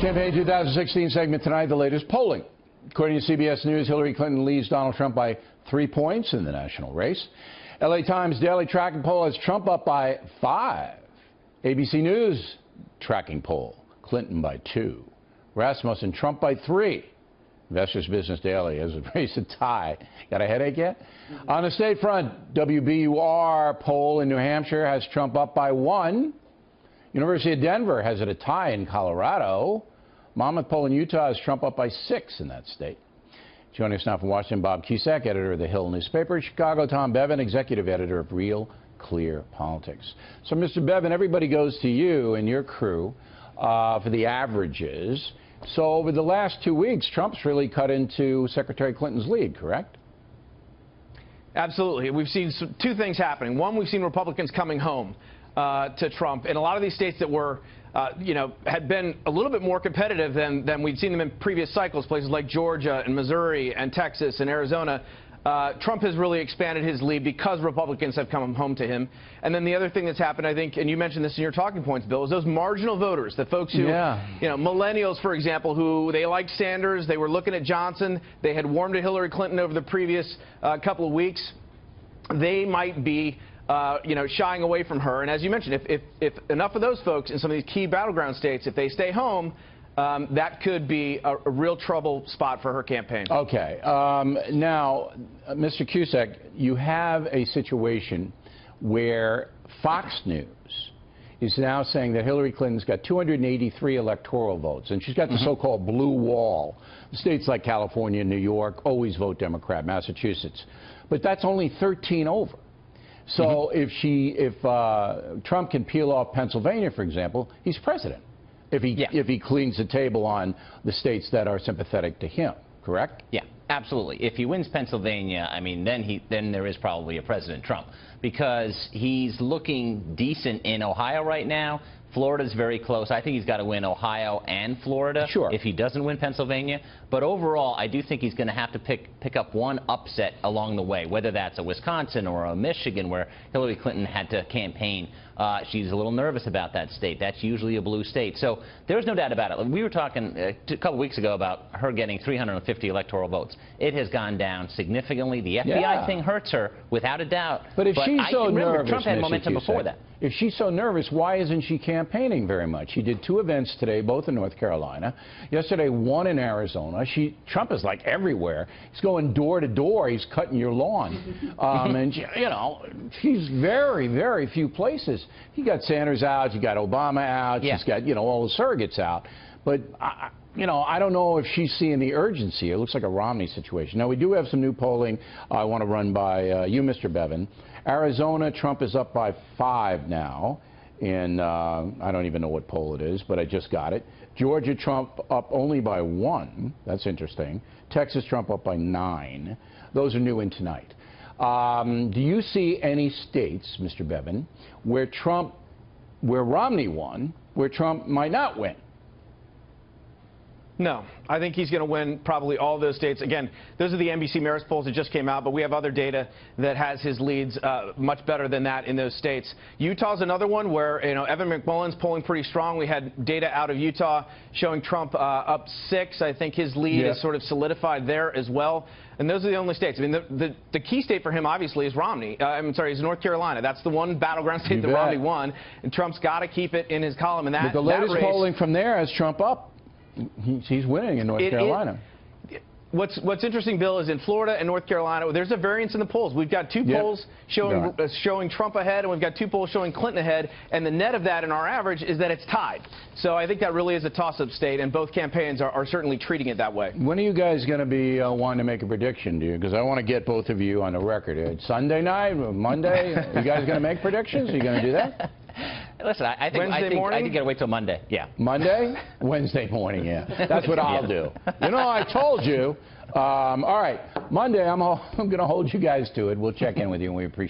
Campaign 2016 segment tonight, the latest polling. According to CBS News, Hillary Clinton leads Donald Trump by 3 points in the national race. LA Times daily tracking poll has Trump up by 5. ABC News tracking poll, Clinton by 2. Rasmussen, Trump by 3. Investors Business Daily has a race a tie. Got a headache yet? On the state front, WBUR poll in New Hampshire has Trump up by 1. University of Denver has it a tie in Colorado. Monmouth poll in Utah has Trump up by 6 in that state. Joining us now from Washington, Bob Cusack, editor of the Hill newspaper. Chicago, Tom Bevan, executive editor of Real Clear Politics. So, Mr. Bevan, everybody goes to you and your crew for the averages. So over the last 2 weeks, Trump's really cut into Secretary Clinton's lead, correct? Absolutely. We've seen two things happening. One, we've seen Republicans coming home to Trump. In a lot of these states that were, had been a little bit more competitive than we'd seen them in previous cycles, places like Georgia and Missouri and Texas and Arizona, Trump has really expanded his lead because Republicans have come home to him. And then the other thing that's happened, I think, and you mentioned this in your talking points, Bill, is those marginal voters, the folks who, millennials, for example, who they liked Sanders, they were looking at Johnson, they had warmed to Hillary Clinton over the previous couple of weeks. They might be shying away from her. And as you mentioned, if enough of those folks in some of these key battleground states, if they stay home, that could be a real trouble spot for her campaign. Okay. Now, Mr. Cusack, you have a situation where Fox News is now saying that Hillary Clinton's got 283 electoral votes, and she's got the so-called blue wall. States like California, New York, always vote Democrat, Massachusetts. But that's only 13 over. So if Trump can peel off Pennsylvania, for example, he's president. If he cleans the table on the states that are sympathetic to him, correct? Yeah, absolutely. If he wins Pennsylvania, I mean, then there is probably a President Trump, because he's looking decent in Ohio right now. Florida's very close. I think he's got to win Ohio and Florida if he doesn't win Pennsylvania. But overall, I do think he's going to have to pick up one upset along the way, whether that's a Wisconsin or a Michigan where Hillary Clinton had to campaign. She's a little nervous about that state. That's usually a blue state. So there's no doubt about it. We were talking a couple weeks ago about her getting 350 electoral votes. It has gone down significantly. The FBI thing hurts her, without a doubt. But if she's so nervous, Trump had momentum before that. If she's so nervous, why isn't she campaigning very much? She did 2 events today, both in North Carolina. Yesterday, 1 in Arizona. Trump is like everywhere. He's going door to door. He's cutting your lawn. And, she's very, very few places. He got Sanders out. You got Obama out. She's got, all the surrogates out. But, I don't know if she's seeing the urgency. It looks like a Romney situation. Now, we do have some new polling I want to run by you, Mr. Bevan. Arizona, Trump is up by 5 now. In, I don't even know what poll it is, but I just got it. Georgia, Trump up only by 1. That's interesting. Texas, Trump up by 9. Those are new in tonight. Do you see any states, Mr. Bevan, where Romney won, where Trump might not win? No, I think he's going to win probably all those states. Again, those are the NBC Marist polls that just came out, but we have other data that has his leads much better than that in those states. Utah's another one where, Evan McMullen's polling pretty strong. We had data out of Utah showing Trump up 6. I think his lead is sort of solidified there as well. And those are the only states. I mean, the key state for him, obviously, is is North Carolina. That's the one battleground state that Romney won, and Trump's got to keep it in his column. And but the latest polling from there has Trump up. He's winning in North Carolina. What's interesting, Bill, is in Florida and North Carolina, there's a variance in the polls. We've got 2 polls showing Trump ahead, and we've got 2 polls showing Clinton ahead, and the net of that in our average is that it's tied. So I think that really is a toss-up state, and both campaigns are certainly treating it that way. When are you guys going to be wanting to make a prediction, do you? Because I want to get both of you on the record. Sunday night, Monday, you guys going to make predictions? Are you going to do that? Listen, I think you got to wait till Monday. Yeah. Monday? Wednesday morning, That's what I'll do. I told you. All right. Monday, I'm going to hold you guys to it. We'll check in with you, and we appreciate it.